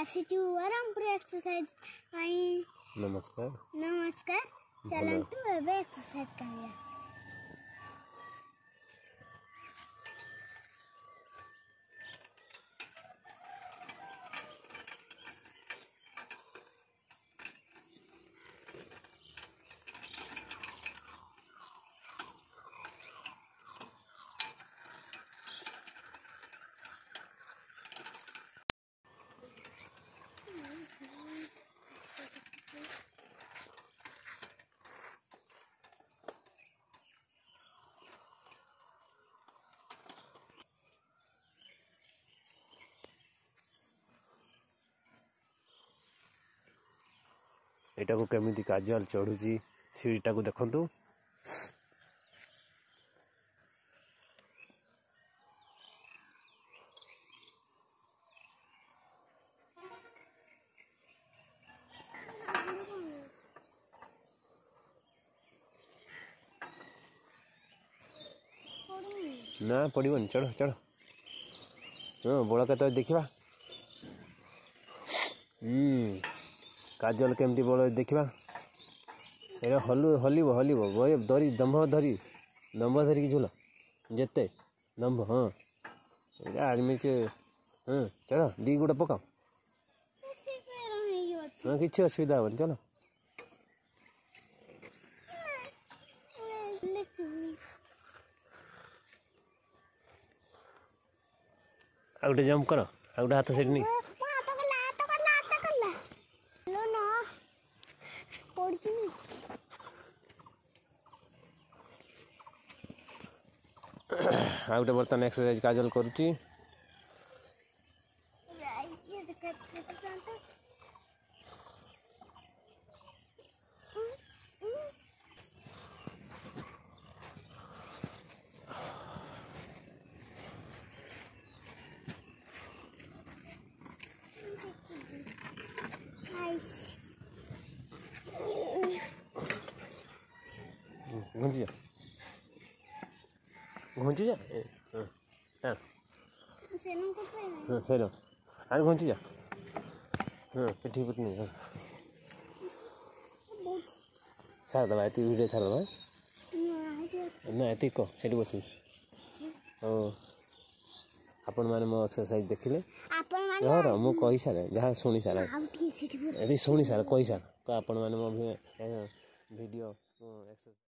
आसीचु आरामपुर exercise I. नमस्कार नमस्कार चलंतु एबे एक्सरसाइज करिया। एटा को केमिति काजुअल चढ़ुची सीढ़ीटा को देखंतु। ना पड़िबन चढ़ चढ़। हाँ बड़ा के देखा काजल केमती बड़ देखा हलिब हलिब धरी दम्भ धरिकी झुल जेते दम्भ। हाँ आर्मी से हाँ चल दी गुड़ा पकाओ। हाँ किसी असुविधा हेनी चल। आ गोटे जंप कर आ गोटे हाथ सेठी नहीं आ गोटे बर्तमान एक्सरसाइज काजल करुच्ची। घुंची जा हाँ सर अरे घुंची जा हाँ पिठी पुटनी हाँ छाड़ दबा ये वीडियो छाड़ दबा ना ये कह से बस ओ आपण मैंने मो एक्सरसाइज देखिले यार मु कहि सारे जहाँ शुणी सारे ये शुणी सारे कहि सारे आपण मैंने मो वीडियो एक्सरसाइज